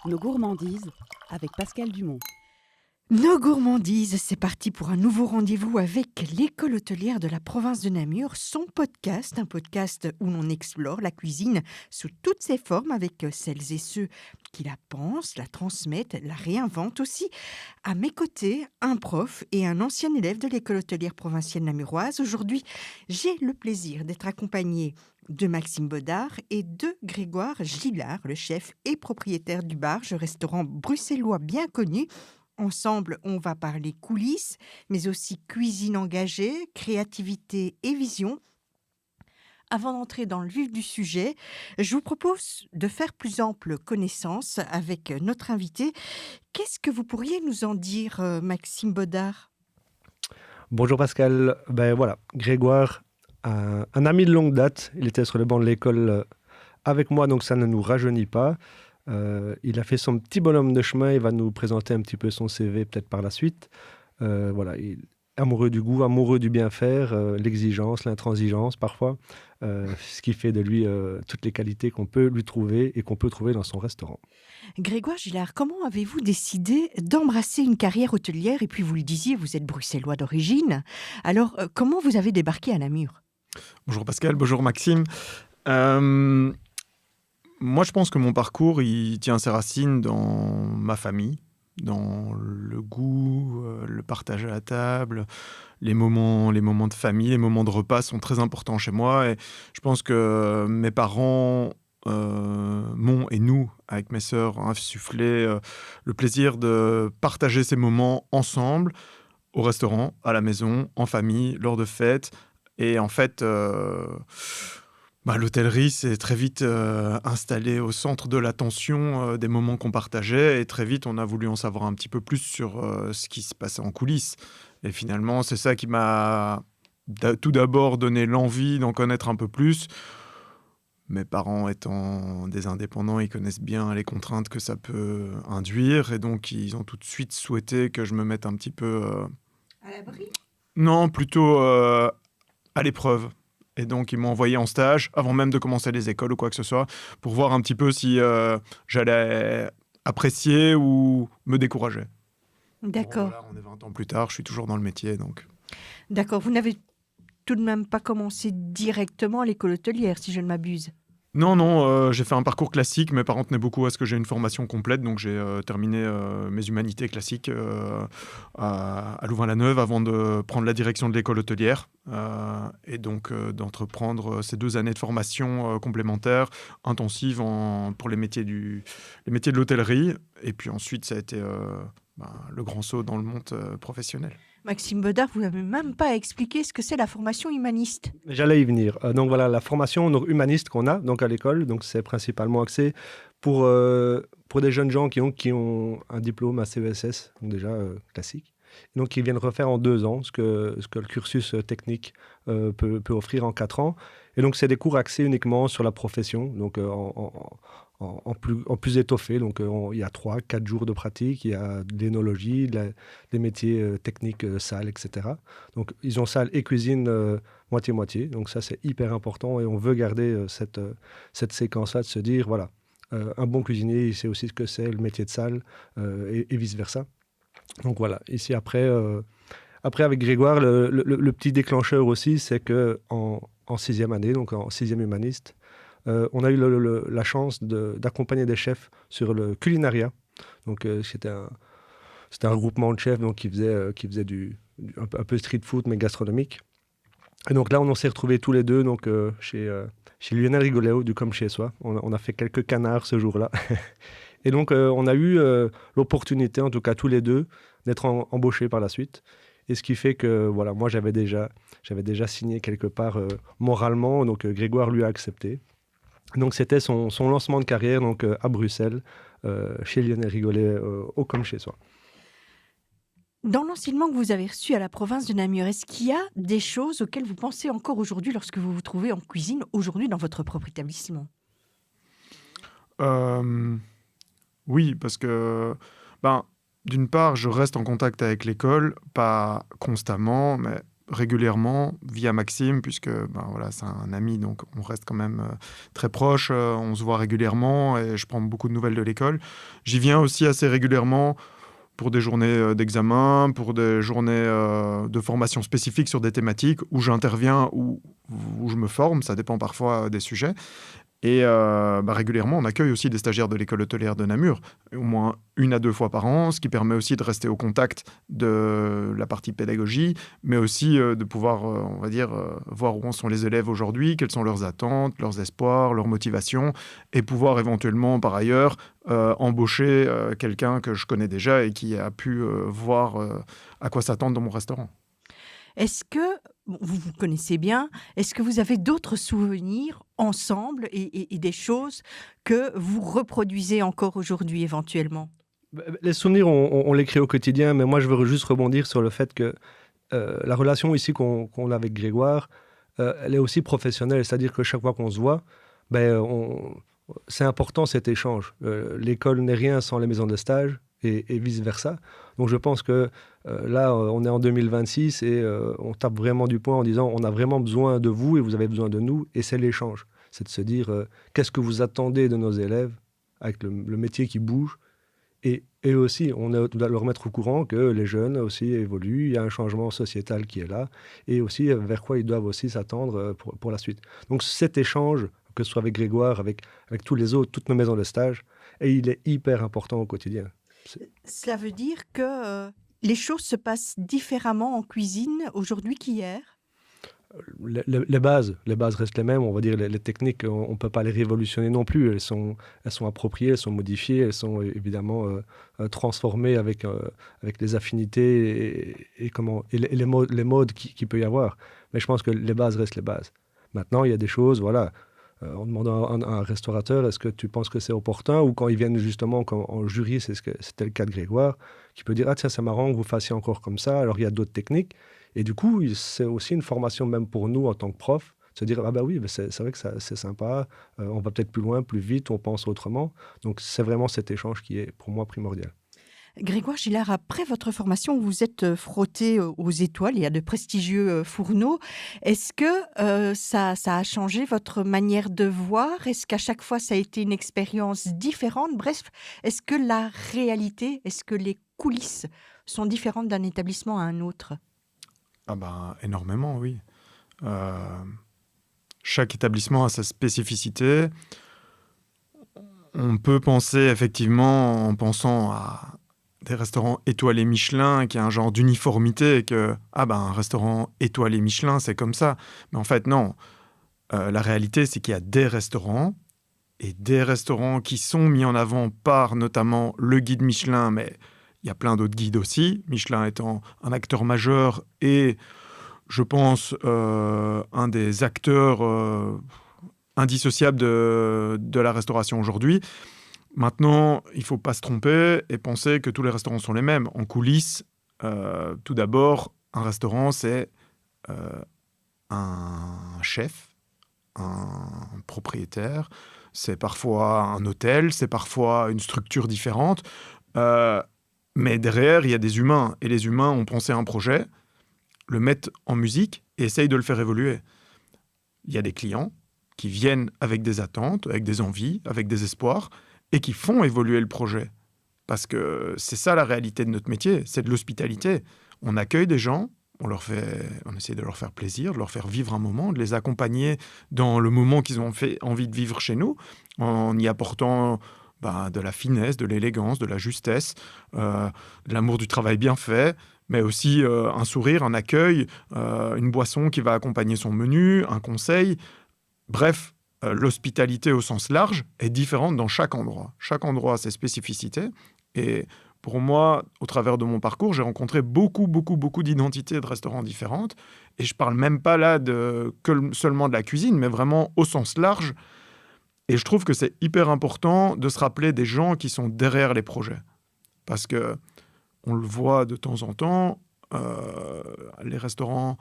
Nos gourmandises avec Pascal Dumont. Nos gourmandises, c'est parti pour un nouveau rendez-vous avec l'école hôtelière de la province de Namur, son podcast, un podcast où l'on explore la cuisine sous toutes ses formes avec celles et ceux qui la pensent, la transmettent, la réinventent aussi. À mes côtés, un prof et un ancien élève de l'école hôtelière provinciale namuroise. Aujourd'hui, j'ai le plaisir d'être accompagnée de Maxime Bodard et de Grégoire Gillard, le chef et propriétaire du Barge, restaurant bruxellois bien connu. Ensemble, on va parler coulisses, mais aussi cuisine engagée, créativité et vision. Avant d'entrer dans le vif du sujet, je vous propose de faire plus ample connaissance avec notre invité. Qu'est-ce que vous pourriez nous en dire, Maxime Bodard ? Bonjour Pascal, voilà, Grégoire, un ami de longue date, il était sur le banc de l'école avec moi, donc ça ne nous rajeunit pas. Il a fait son petit bonhomme de chemin, il va nous présenter un petit peu son CV peut-être par la suite. Voilà, amoureux du goût, amoureux du bien faire, l'exigence, l'intransigeance parfois, ce qui fait de lui toutes les qualités qu'on peut lui trouver et qu'on peut trouver dans son restaurant. Grégoire Gillard, comment avez-vous décidé d'embrasser une carrière hôtelière ? Et puis vous le disiez, vous êtes bruxellois d'origine. Alors, comment vous avez débarqué à Namur ? Bonjour Pascal, bonjour Maxime. Moi, je pense que mon parcours, il tient ses racines dans ma famille, dans le goût, le partage à la table, les moments de famille, les moments de repas sont très importants chez moi. Et je pense que mes parents m'ont, et nous, avec mes sœurs, insufflé le plaisir de partager ces moments ensemble, au restaurant, à la maison, en famille, lors de fêtes. Et en fait... l'hôtellerie s'est très vite installée au centre de l'attention des moments qu'on partageait, et très vite on a voulu en savoir un petit peu plus sur ce qui se passait en coulisses. Et finalement, c'est ça qui m'a tout d'abord donné l'envie d'en connaître un peu plus. Mes parents étant des indépendants, ils connaissent bien les contraintes que ça peut induire, et donc ils ont tout de suite souhaité que je me mette un petit peu... À l'abri ? Non, plutôt à l'épreuve. Et donc, ils m'ont envoyé en stage, avant même de commencer les écoles ou quoi que ce soit, pour voir un petit peu si j'allais apprécier ou me décourager. D'accord. Bon, voilà, on est 20 ans plus tard, je suis toujours dans le métier. Donc. D'accord, vous n'avez tout de même pas commencé directement à l'école hôtelière, si je ne m'abuse. Non, j'ai fait un parcours classique. Mes parents tenaient beaucoup à ce que j'ai une formation complète, donc j'ai terminé mes humanités classiques à Louvain-la-Neuve avant de prendre la direction de l'école hôtelière et donc d'entreprendre ces 2 années de formation complémentaire, intensive pour les métiers de l'hôtellerie. Et puis ensuite, ça a été le grand saut dans le monde professionnel. Maxime Bodard, vous n'avez même pas expliqué ce que c'est la formation humaniste. J'allais y venir. Donc voilà, la formation humaniste qu'on a donc à l'école, donc c'est principalement axé pour des jeunes gens qui ont un diplôme à CESS, donc déjà classique. Donc ils viennent refaire en 2 ans ce que le cursus technique peut offrir en 4 ans. Et donc c'est des cours axés uniquement sur la profession, donc en plus étoffé. Donc il y a 3-4 jours de pratique, il y a de l'énologie, des métiers techniques, salle, etc. Donc ils ont salle et cuisine moitié-moitié. Donc ça c'est hyper important et on veut garder cette séquence-là de se dire, voilà, un bon cuisinier, il sait aussi ce que c'est le métier de salle et vice-versa. Donc voilà, ici après avec Grégoire, le petit déclencheur aussi, c'est qu'en 6e année, donc en 6e humaniste, on a eu la chance d'accompagner des chefs sur le culinaria. Donc c'était un regroupement de chefs donc, qui faisait un peu street food mais gastronomique. Et donc là, on s'est retrouvés tous les deux donc, chez Lionel Rigoléo du Comme Chez Soi. On a fait quelques canards ce jour-là. Et donc, on a eu l'opportunité, en tout cas tous les deux, d'être embauchés par la suite. Et ce qui fait que, voilà, moi, j'avais déjà signé quelque part moralement. Donc, Grégoire lui a accepté. Donc, c'était son lancement de carrière donc, à Bruxelles, chez Lionel Rigoléo, au Comme Chez Soi. Dans l'enseignement que vous avez reçu à la province de Namur, est-ce qu'il y a des choses auxquelles vous pensez encore aujourd'hui lorsque vous vous trouvez en cuisine, aujourd'hui dans votre propre établissement ? Oui, parce que, d'une part, je reste en contact avec l'école, pas constamment, mais régulièrement via Maxime, puisque c'est un ami, donc on reste quand même très proches, on se voit régulièrement et je prends beaucoup de nouvelles de l'école. J'y viens aussi assez régulièrement pour des journées d'examen, pour des journées de formation spécifique sur des thématiques où j'interviens ou où je me forme, ça dépend parfois des sujets. Et régulièrement, on accueille aussi des stagiaires de l'école hôtelière de Namur, au moins 1 à 2 fois par an, ce qui permet aussi de rester au contact de la partie pédagogie, mais aussi de pouvoir, voir où en sont les élèves aujourd'hui, quelles sont leurs attentes, leurs espoirs, leurs motivations, et pouvoir éventuellement, par ailleurs, embaucher quelqu'un que je connais déjà et qui a pu voir à quoi s'attendre dans mon restaurant. Est-ce que, vous vous connaissez bien, est-ce que vous avez d'autres souvenirs ensemble et des choses que vous reproduisez encore aujourd'hui éventuellement? Les souvenirs, on les crée au quotidien, mais moi, je veux juste rebondir sur le fait que la relation ici qu'on a avec Grégoire, elle est aussi professionnelle. C'est-à-dire que chaque fois qu'on se voit, c'est important cet échange. L'école n'est rien sans les maisons de stage et vice-versa. Donc je pense que là, on est en 2026 et on tape vraiment du poing en disant on a vraiment besoin de vous et vous avez besoin de nous. Et c'est l'échange. C'est de se dire qu'est-ce que vous attendez de nos élèves avec le métier qui bouge. Et aussi, on doit leur mettre au courant que les jeunes aussi évoluent, il y a un changement sociétal qui est là, et aussi vers quoi ils doivent aussi s'attendre pour la suite. Donc cet échange, que ce soit avec Grégoire, avec tous les autres, toutes nos maisons de stage, et il est hyper important au quotidien. Cela veut dire que les choses se passent différemment en cuisine aujourd'hui qu'hier? Les bases restent les mêmes, on va dire les techniques, on ne peut pas les révolutionner non plus, elles sont appropriées, elles sont modifiées, elles sont évidemment transformées avec les affinités et les modes qu'il peut y avoir. Mais je pense que les bases restent les bases. Maintenant, il y a des choses, voilà, en demandant à un restaurateur, est-ce que tu penses que c'est opportun, ou quand ils viennent justement en jury, c'était le cas de Grégoire, qui peut dire « Ah tiens, c'est marrant que vous fassiez encore comme ça, alors il y a d'autres techniques ». Et du coup, c'est aussi une formation même pour nous en tant que prof, se dire « Ah bah oui, c'est vrai que c'est sympa, on va peut-être plus loin, plus vite, on pense autrement ». Donc c'est vraiment cet échange qui est pour moi primordial. Grégoire Gillard, après votre formation, vous vous êtes frotté aux étoiles, il y a de prestigieux fourneaux. Est-ce que ça a changé votre manière de voir? Est-ce qu'à chaque fois, ça a été une expérience différente? Bref, est-ce que la réalité, est-ce que les coulisses sont différentes d'un établissement à un autre? Énormément, oui. Chaque établissement a sa spécificité. On peut penser effectivement, en pensant à des restaurants étoilés Michelin, qu'il y a un genre d'uniformité, que un restaurant étoilé Michelin, c'est comme ça. Mais en fait, non. La réalité, c'est qu'il y a des restaurants, et des restaurants qui sont mis en avant par notamment le guide Michelin, mais il y a plein d'autres guides aussi, Michelin étant un acteur majeur et, je pense, un des acteurs indissociables de la restauration aujourd'hui. Maintenant, il ne faut pas se tromper et penser que tous les restaurants sont les mêmes. En coulisses, tout d'abord, un restaurant, c'est un chef, un propriétaire, c'est parfois un hôtel, c'est parfois une structure différente. Mais derrière, il y a des humains. Et les humains ont pensé un projet, le mettent en musique et essayent de le faire évoluer. Il y a des clients qui viennent avec des attentes, avec des envies, avec des espoirs, et qui font évoluer le projet. Parce que c'est ça la réalité de notre métier, c'est de l'hospitalité. On accueille des gens, on essaie de leur faire plaisir, de leur faire vivre un moment, de les accompagner dans le moment qu'ils ont envie de vivre chez nous, en y apportant de la finesse, de l'élégance, de la justesse, de l'amour du travail bien fait, mais aussi un sourire, un accueil, une boisson qui va accompagner son menu, un conseil. Bref, l'hospitalité au sens large est différente dans chaque endroit. Chaque endroit a ses spécificités. Et pour moi, au travers de mon parcours, j'ai rencontré beaucoup d'identités de restaurants différentes. Et je ne parle même pas là seulement de la cuisine, mais vraiment au sens large. Et je trouve que c'est hyper important de se rappeler des gens qui sont derrière les projets. Parce qu'on le voit de temps en temps, les restaurants,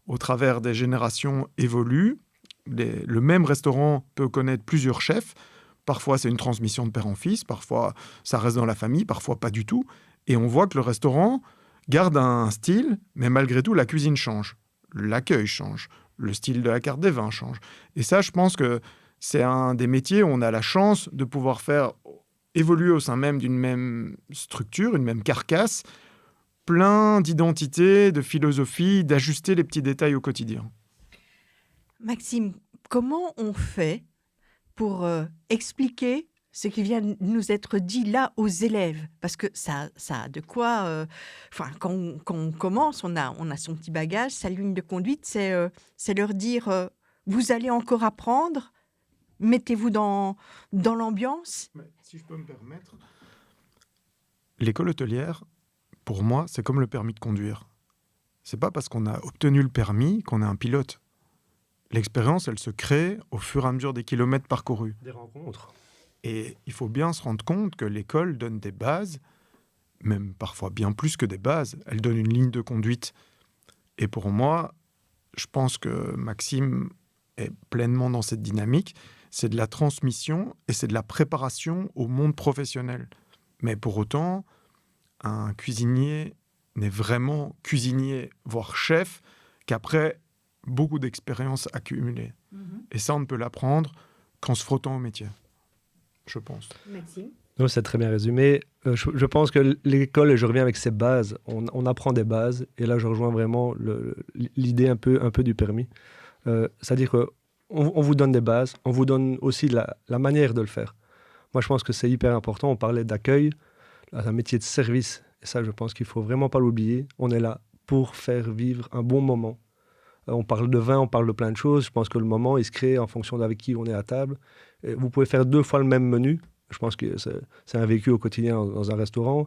au travers des générations, évoluent. Le même restaurant peut connaître plusieurs chefs. Parfois, c'est une transmission de père en fils. Parfois, ça reste dans la famille. Parfois, pas du tout. Et on voit que le restaurant garde un style, mais malgré tout, la cuisine change. l'accueil change, le style de la carte des vins change. Et ça, je pense que c'est un des métiers où on a la chance de pouvoir faire évoluer au sein même d'une même structure, une même carcasse, plein d'identités, de philosophies, d'ajuster les petits détails au quotidien. Maxime, comment on fait pour expliquer ce qui vient de nous être dit là aux élèves? Parce que ça a de quoi... quand on commence, on a son petit bagage, sa ligne de conduite, c'est leur dire vous allez encore apprendre, mettez-vous dans l'ambiance. Mais si je peux me permettre, l'école hôtelière, pour moi, c'est comme le permis de conduire. C'est pas parce qu'on a obtenu le permis qu'on est un pilote. L'expérience, elle se crée au fur et à mesure des kilomètres parcourus. Des rencontres. Et il faut bien se rendre compte que l'école donne des bases, même parfois bien plus que des bases. Elle donne une ligne de conduite. Et pour moi, je pense que Maxime est pleinement dans cette dynamique. C'est de la transmission et c'est de la préparation au monde professionnel. Mais pour autant, un cuisinier n'est vraiment cuisinier, voire chef, qu'après beaucoup d'expériences accumulées. Et ça, on ne peut l'apprendre qu'en se frottant au métier, je pense. Maxime. Non, c'est très bien résumé. Je pense que l'école, et je reviens avec ses bases, on apprend des bases, et là je rejoins vraiment l'idée un peu du permis. C'est-à-dire qu'on vous donne des bases, on vous donne aussi la manière de le faire. Moi je pense que c'est hyper important, on parlait d'accueil, un métier de service, et ça je pense qu'il ne faut vraiment pas l'oublier. On est là pour faire vivre un bon moment. On parle de vin, on parle de plein de choses, je pense que le moment il se crée en fonction d'avec qui on est à table. Et vous pouvez faire 2 fois le même menu. Je pense que c'est un vécu au quotidien dans un restaurant.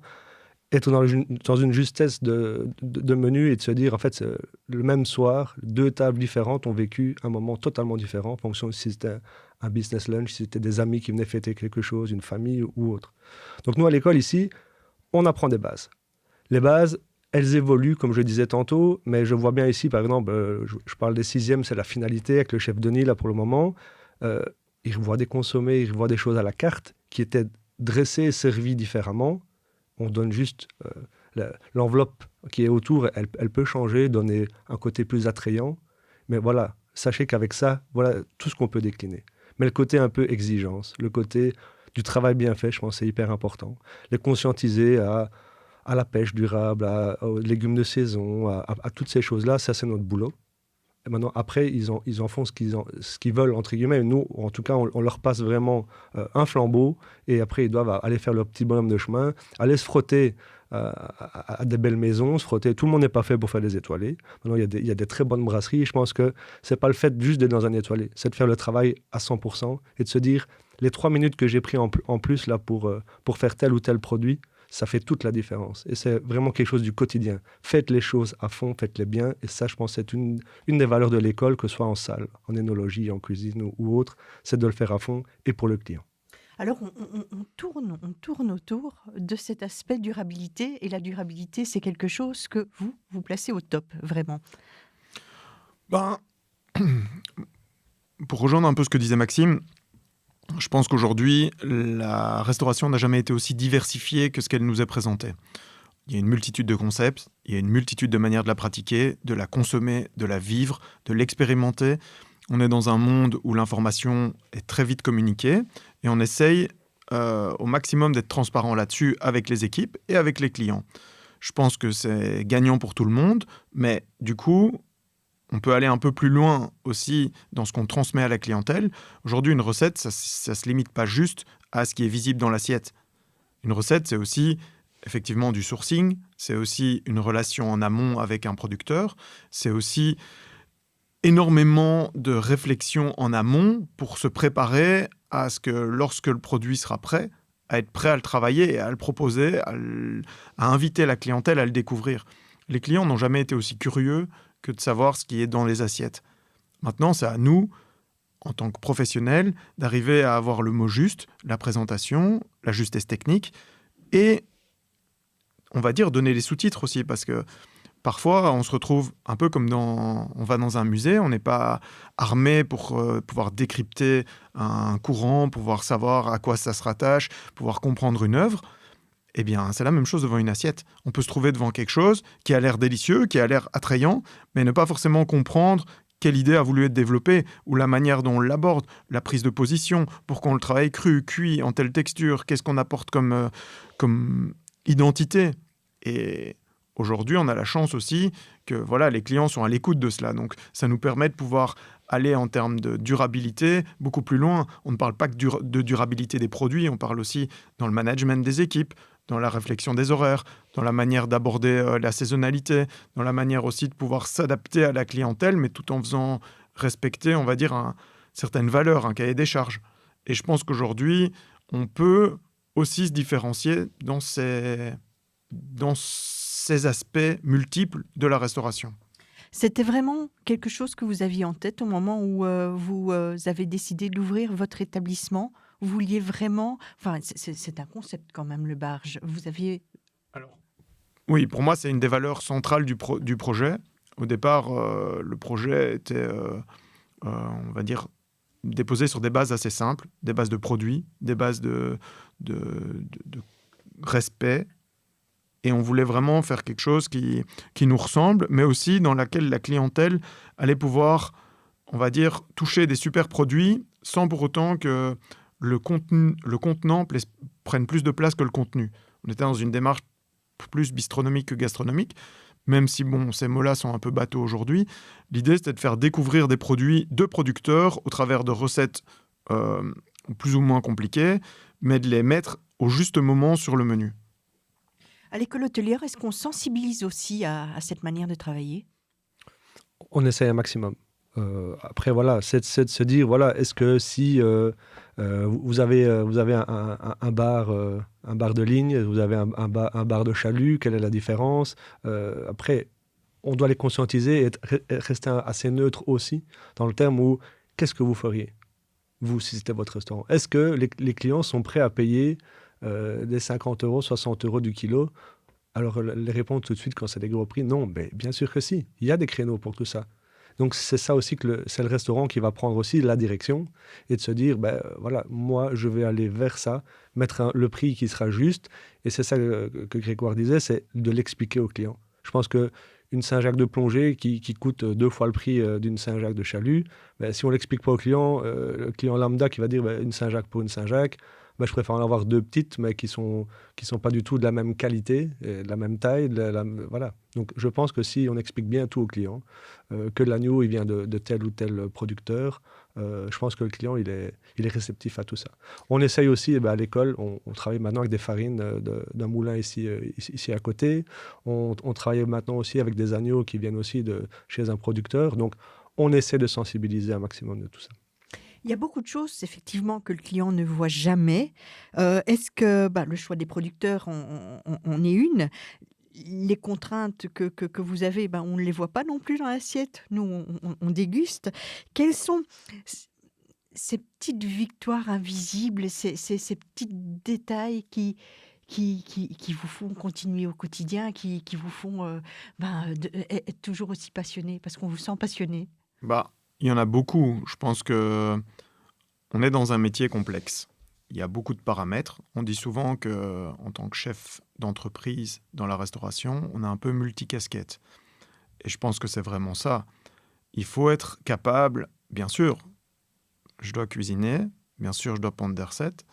Être dans une justesse de menu et de se dire, en fait, le même soir, 2 tables différentes ont vécu un moment totalement différent en fonction de si c'était un business lunch, si c'était des amis qui venaient fêter quelque chose, une famille ou autre. Donc nous, à l'école, ici, on apprend des bases. Les bases, elles évoluent, comme je disais tantôt, mais je vois bien ici, par exemple, je parle des 6e, c'est la finalité avec le chef Denis, là, pour le moment. Il revoit des consommés, il revoit des choses à la carte qui étaient dressées et servies différemment. On donne juste l'enveloppe qui est autour, elle peut changer, donner un côté plus attrayant. Mais voilà, sachez qu'avec ça, voilà tout ce qu'on peut décliner. Mais le côté un peu exigence, le côté du travail bien fait, je pense que c'est hyper important. Les conscientiser à la pêche durable, aux légumes de saison, à toutes ces choses-là, ça c'est notre boulot. Et maintenant, après, ils en font ce qu'ils veulent, entre guillemets. Nous, en tout cas, on leur passe vraiment un flambeau et après, ils doivent aller faire leur petit bonhomme de chemin, aller se frotter à des belles maisons, se frotter. Tout le monde n'est pas fait pour faire des étoilés. Maintenant, il y a des très bonnes brasseries. Je pense que ce n'est pas le fait juste d'être dans un étoilé, c'est de faire le travail à 100% et de se dire, les 3 minutes que j'ai pris en plus là, pour faire tel ou tel produit, ça fait toute la différence. Et c'est vraiment quelque chose du quotidien. Faites les choses à fond, faites-les bien. Et ça, je pense, c'est une des valeurs de l'école, que ce soit en salle, en énologie, en cuisine ou autre, c'est de le faire à fond et pour le client. Alors, on tourne autour de cet aspect durabilité. Et la durabilité, c'est quelque chose que vous placez au top, vraiment. Pour rejoindre un peu ce que disait Maxime, je pense qu'aujourd'hui, la restauration n'a jamais été aussi diversifiée que ce qu'elle nous est présentée. Il y a une multitude de concepts, il y a une multitude de manières de la pratiquer, de la consommer, de la vivre, de l'expérimenter. On est dans un monde où l'information est très vite communiquée et on essaye au maximum d'être transparent là-dessus avec les équipes et avec les clients. Je pense que c'est gagnant pour tout le monde, mais du coup, on peut aller un peu plus loin aussi dans ce qu'on transmet à la clientèle. Aujourd'hui, une recette, ça ne se limite pas juste à ce qui est visible dans l'assiette. Une recette, c'est aussi effectivement du sourcing, c'est aussi une relation en amont avec un producteur, c'est aussi énormément de réflexion en amont pour se préparer à ce que lorsque le produit sera prêt, à être prêt à le travailler et à le proposer, à inviter la clientèle à le découvrir. Les clients n'ont jamais été aussi curieux que de savoir ce qui est dans les assiettes. Maintenant, c'est à nous, en tant que professionnels, d'arriver à avoir le mot juste, la présentation, la justesse technique, et, on va dire, donner les sous-titres aussi, parce que parfois, on se retrouve un peu comme on va dans un musée, on n'est pas armé pour pouvoir décrypter un courant, pouvoir savoir à quoi ça se rattache, pouvoir comprendre une œuvre. Eh bien, c'est la même chose devant une assiette. On peut se trouver devant quelque chose qui a l'air délicieux, qui a l'air attrayant, mais ne pas forcément comprendre quelle idée a voulu être développée, ou la manière dont on l'aborde, la prise de position, pourquoi on le travaille cru, cuit, en telle texture, qu'est-ce qu'on apporte comme identité. Et aujourd'hui, on a la chance aussi que voilà, les clients sont à l'écoute de cela. Donc, ça nous permet de pouvoir aller en termes de durabilité beaucoup plus loin. On ne parle pas que de durabilité des produits, on parle aussi dans le management des équipes, dans la réflexion des horaires, dans la manière d'aborder la saisonnalité, dans la manière aussi de pouvoir s'adapter à la clientèle, mais tout en faisant respecter, on va dire, certaines valeurs, un cahier des charges. Et je pense qu'aujourd'hui, on peut aussi se différencier dans ces aspects multiples de la restauration. C'était vraiment quelque chose que vous aviez en tête au moment où vous avez décidé d'ouvrir votre établissement. Vous vouliez vraiment... Enfin, c'est un concept quand même, le bar. Vous aviez... Oui, pour moi, c'est une des valeurs centrales du projet. Au départ, le projet était, on va dire, déposé sur des bases assez simples, des bases de produits, des bases de respect. Et on voulait vraiment faire quelque chose qui nous ressemble, mais aussi dans laquelle la clientèle allait pouvoir, on va dire, toucher des super produits sans pour autant que le contenant prenne plus de place que le contenu. On était dans une démarche plus bistronomique que gastronomique, même si bon, ces mots-là sont un peu bateaux aujourd'hui. L'idée, c'était de faire découvrir des produits de producteurs au travers de recettes plus ou moins compliquées, mais de les mettre au juste moment sur le menu. À l'école hôtelière, est-ce qu'on sensibilise aussi à cette manière de travailler ? On essaye un maximum. Après, voilà, c'est de se dire, voilà, est-ce que si vous avez un bar de ligne, vous avez un bar de chalut, quelle est la différence ? Après, on doit les conscientiser et rester assez neutre aussi, dans le terme où, qu'est-ce que vous feriez, vous, si c'était votre restaurant ? Est-ce que les clients sont prêts à payer des 50 €, 60 € du kilo ? Alors, les répondre tout de suite quand c'est des gros prix, non, mais bien sûr que si. Il y a des créneaux pour tout ça. Donc, c'est ça aussi c'est le restaurant qui va prendre aussi la direction et de se dire, voilà, moi, je vais aller vers ça, mettre le prix qui sera juste. Et c'est ça que Grégoire disait, c'est de l'expliquer aux clients. Je pense qu'une Saint-Jacques de plongée qui coûte 2 fois le prix d'une Saint-Jacques de chalut, si on ne l'explique pas au client, le client lambda qui va dire une Saint-Jacques pour une Saint-Jacques, je préfère en avoir 2 petites, mais qui sont pas du tout de la même qualité, de la même taille. Voilà. Donc, je pense que si on explique bien tout au client, que l'agneau il vient de tel ou tel producteur, je pense que le client il est réceptif à tout ça. On essaye aussi, à l'école, on travaille maintenant avec des farines d'un moulin ici à côté. On travaille maintenant aussi avec des agneaux qui viennent aussi de chez un producteur. Donc, on essaie de sensibiliser un maximum de tout ça. Il y a beaucoup de choses, effectivement, que le client ne voit jamais. Est-ce que le choix des producteurs en est une ? Les contraintes que vous avez, on ne les voit pas non plus dans l'assiette. Nous, on déguste. Quelles sont ces petites victoires invisibles, ces petits détails qui vous font continuer au quotidien, qui vous font être toujours aussi passionné, parce qu'on vous sent passionné ? Il y en a beaucoup. Je pense qu'on est dans un métier complexe. Il y a beaucoup de paramètres. On dit souvent qu'en tant que chef d'entreprise dans la restauration, on a un peu multicasquette. Et je pense que c'est vraiment ça. Il faut être capable, bien sûr, je dois cuisiner, bien sûr, je dois prendre des recettes,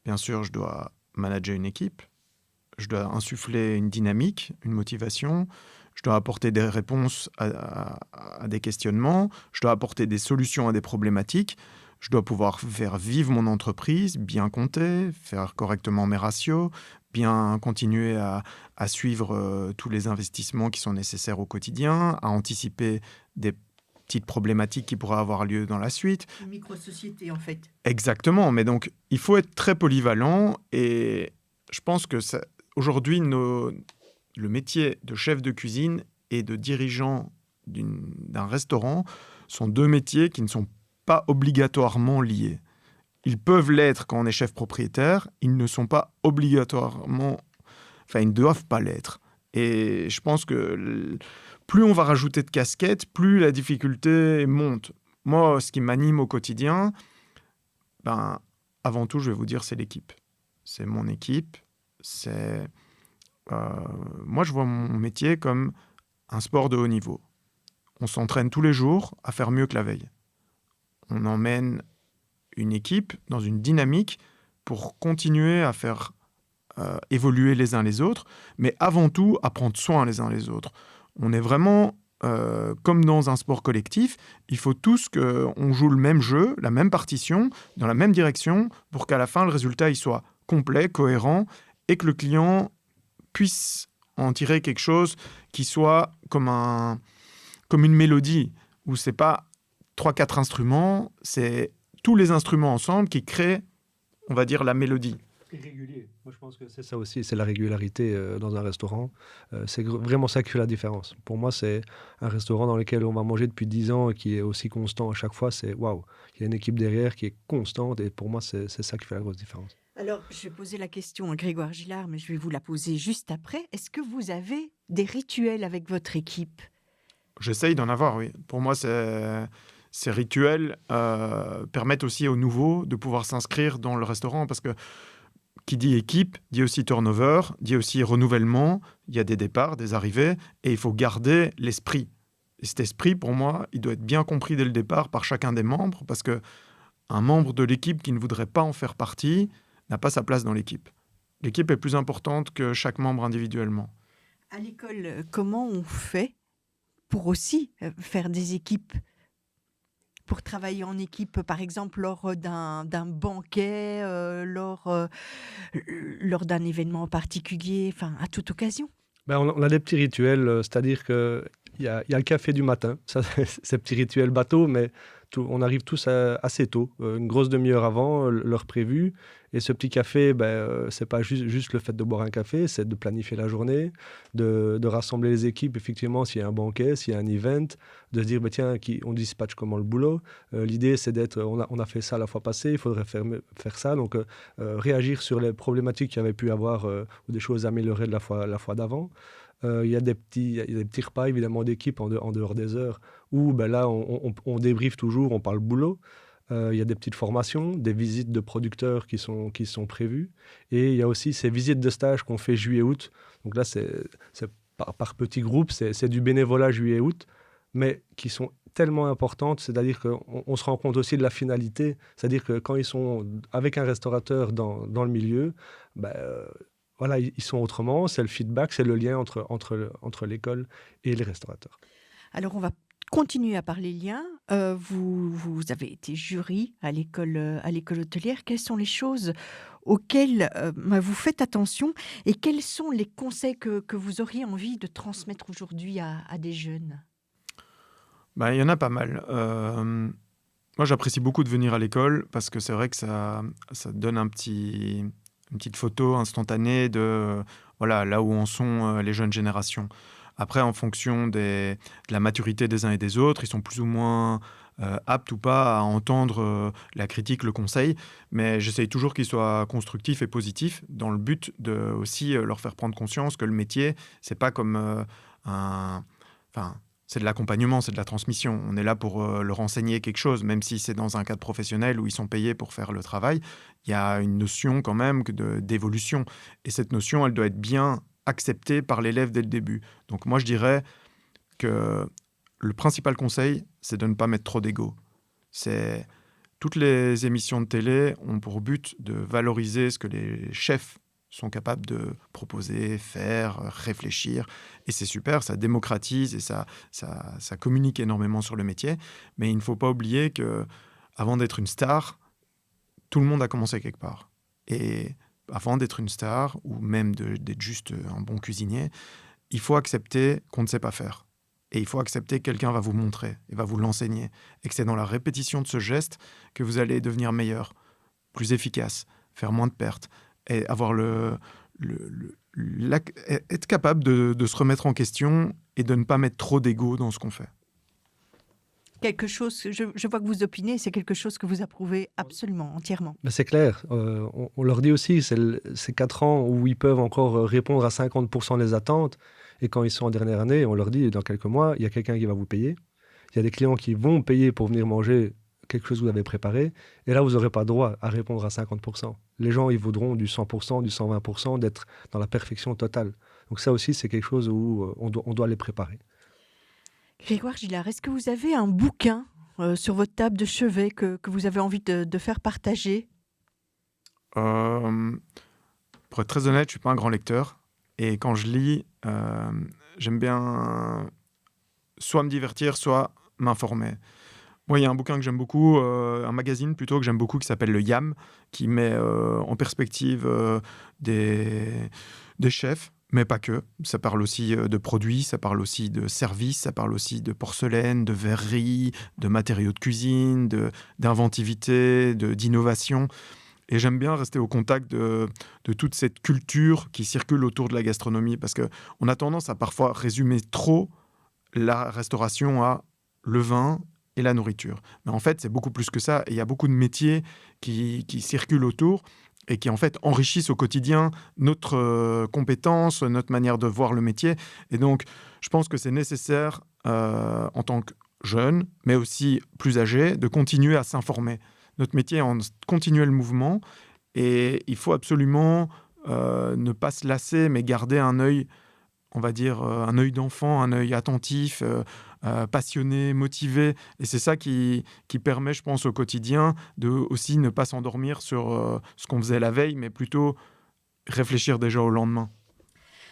bien sûr, je dois manager une équipe, je dois insuffler une dynamique, une motivation, je dois apporter des réponses à des questionnements, je dois apporter des solutions à des problématiques, je dois pouvoir faire vivre mon entreprise, bien compter, faire correctement mes ratios, bien continuer à suivre tous les investissements qui sont nécessaires au quotidien, à anticiper des petites problématiques qui pourraient avoir lieu dans la suite. Une micro-société, en fait. Exactement, mais donc il faut être très polyvalent et je pense que aujourd'hui, le métier de chef de cuisine et de dirigeant d'un restaurant sont deux métiers qui ne sont pas obligatoirement liés. Ils peuvent l'être quand on est chef propriétaire, ils ne sont pas obligatoirement... Enfin, ils ne doivent pas l'être. Et je pense que plus on va rajouter de casquettes, plus la difficulté monte. Moi, ce qui m'anime au quotidien, avant tout, je vais vous dire, c'est l'équipe. C'est mon équipe, Moi, je vois mon métier comme un sport de haut niveau. On s'entraîne tous les jours à faire mieux que la veille. On emmène une équipe dans une dynamique pour continuer à faire évoluer les uns les autres, mais avant tout à prendre soin les uns les autres. On est vraiment comme dans un sport collectif, il faut tous qu'on joue le même jeu, la même partition, dans la même direction, pour qu'à la fin, le résultat il soit complet, cohérent, et que le client puisse en tirer quelque chose qui soit comme une mélodie, où c'est pas 3-4 instruments, c'est tous les instruments ensemble qui créent, on va dire, la mélodie. Régulier. Moi, je pense que c'est ça aussi, c'est la régularité dans un restaurant. C'est vraiment ça qui fait la différence. Pour moi, c'est un restaurant dans lequel on va manger depuis 10 ans et qui est aussi constant à chaque fois. C'est waouh, il y a une équipe derrière qui est constante et pour moi, c'est ça qui fait la grosse différence. Alors, je vais poser la question à Grégoire Gillard, mais je vais vous la poser juste après. Est-ce que vous avez des rituels avec votre équipe ? J'essaye d'en avoir, oui. Pour moi, ces rituels permettent aussi aux nouveaux de pouvoir s'inscrire dans le restaurant parce que qui dit équipe, dit aussi turnover, dit aussi renouvellement. Il y a des départs, des arrivées, et il faut garder l'esprit. Et cet esprit, pour moi, il doit être bien compris dès le départ par chacun des membres, parce qu'un membre de l'équipe qui ne voudrait pas en faire partie n'a pas sa place dans l'équipe. L'équipe est plus importante que chaque membre individuellement. À l'école, comment on fait pour aussi faire des équipes ? Pour travailler en équipe, par exemple, lors d'un banquet, lors d'un événement particulier, enfin, à toute occasion. On a des petits rituels, c'est-à-dire qu'il y a le café du matin, ça, c'est petit rituel bateau, mais on arrive tous assez tôt, une grosse demi-heure avant l'heure prévue. Et ce petit café, c'est pas juste le fait de boire un café, c'est de planifier la journée, de rassembler les équipes, effectivement, s'il y a un banquet, s'il y a un event, de se dire, tiens, on dispatche comment le boulot. L'idée, c'est on a fait ça la fois passée, il faudrait faire ça. Donc, réagir sur les problématiques qu'il y avait pu avoir ou des choses améliorées de la fois d'avant. Il y a des petits repas, évidemment, d'équipe en dehors des heures, où là, on débriefe toujours, on parle boulot. Il y a des petites formations, des visites de producteurs qui sont prévues. Et il y a aussi ces visites de stage qu'on fait juillet-août. Donc là, c'est par petits groupes, c'est du bénévolat juillet-août, mais qui sont tellement importantes. C'est-à-dire qu'on se rend compte aussi de la finalité. C'est-à-dire que quand ils sont avec un restaurateur dans le milieu, voilà, ils sont autrement. C'est le feedback, c'est le lien entre l'école et les restaurateurs. Alors, on va continuer à parler liens. Vous avez été jury à l'école hôtelière. Quelles sont les choses auxquelles vous faites attention et quels sont les conseils que vous auriez envie de transmettre aujourd'hui à des jeunes ? Il y en a pas mal. Moi, j'apprécie beaucoup de venir à l'école parce que c'est vrai que ça donne une petite photo instantanée de là où en sont les jeunes générations. Après, en fonction de la maturité des uns et des autres, ils sont plus ou moins aptes ou pas à entendre la critique, le conseil. Mais j'essaye toujours qu'ils soient constructifs et positifs dans le but de aussi leur faire prendre conscience que le métier, c'est pas comme c'est de l'accompagnement, c'est de la transmission. On est là pour leur enseigner quelque chose, même si c'est dans un cadre professionnel où ils sont payés pour faire le travail. Il y a une notion quand même d'évolution. Et cette notion, elle doit être bien acceptée par l'élève dès le début. Donc moi, je dirais que le principal conseil, c'est de ne pas mettre trop d'ego. Toutes les émissions de télé ont pour but de valoriser ce que les chefs sont capables de proposer, faire, réfléchir. Et c'est super, ça démocratise et ça communique énormément sur le métier. Mais il ne faut pas oublier qu'avant d'être une star, tout le monde a commencé quelque part. Et avant d'être une star, ou même d'être juste un bon cuisinier, il faut accepter qu'on ne sait pas faire. Et il faut accepter que quelqu'un va vous montrer et va vous l'enseigner. Et que c'est dans la répétition de ce geste que vous allez devenir meilleur, plus efficace, faire moins de pertes, et avoir être capable de se remettre en question et de ne pas mettre trop d'ego dans ce qu'on fait. Quelque chose, je vois que vous opinez, c'est quelque chose que vous approuvez absolument, entièrement. C'est clair. On leur dit aussi, c'est 4 ans où ils peuvent encore répondre à 50% des attentes. Et quand ils sont en dernière année, on leur dit, dans quelques mois, il y a quelqu'un qui va vous payer. Il y a des clients qui vont payer pour venir manger quelque chose que vous avez préparé. Et là, vous n'aurez pas droit à répondre à 50%. Les gens, ils voudront du 100%, du 120%, d'être dans la perfection totale. Donc ça aussi, c'est quelque chose où on doit les préparer. Grégoire Gillard, est-ce que vous avez un bouquin sur votre table de chevet que vous avez envie de faire partager? Pour être très honnête, je ne suis pas un grand lecteur. Et quand je lis, j'aime bien soit me divertir, soit m'informer. Moi, il y a un bouquin que j'aime beaucoup, un magazine plutôt que j'aime beaucoup, qui s'appelle le YAM, qui met en perspective des chefs, mais pas que. Ça parle aussi de produits, ça parle aussi de services, ça parle aussi de porcelaine, de verrerie, de matériaux de cuisine, d'inventivité, d'innovation. Et j'aime bien rester au contact de toute cette culture qui circule autour de la gastronomie, parce qu'on a tendance à parfois résumer trop la restauration à le vin et la nourriture. Mais en fait, c'est beaucoup plus que ça. Et il y a beaucoup de métiers qui circulent autour et qui, en fait, enrichissent au quotidien notre compétence, notre manière de voir le métier. Et donc, je pense que c'est nécessaire, en tant que jeune, mais aussi plus âgé, de continuer à s'informer. Notre métier est en continuel mouvement et il faut absolument ne pas se lasser, mais garder un œil, on va dire, un œil d'enfant, un œil attentif, passionné, motivé. Et c'est ça qui permet, je pense, au quotidien de aussi ne pas s'endormir sur ce qu'on faisait la veille, mais plutôt réfléchir déjà au lendemain.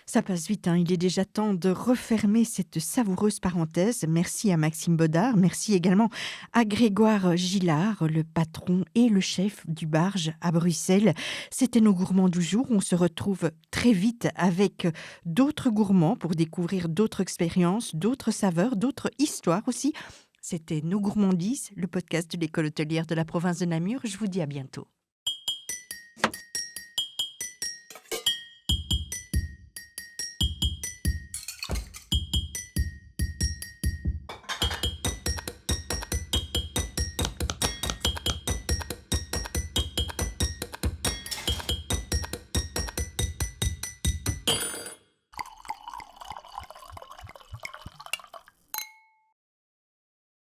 Ça passe vite, hein. Il est déjà temps de refermer cette savoureuse parenthèse. Merci à Maxime Bodard, merci également à Grégoire Gillard, le patron et le chef du Barge à Bruxelles. C'était nos gourmands du jour. On se retrouve très vite avec d'autres gourmands pour découvrir d'autres expériences, d'autres saveurs, d'autres histoires aussi. C'était Nos Gourmandises, le podcast de l'école hôtelière de la province de Namur. Je vous dis à bientôt.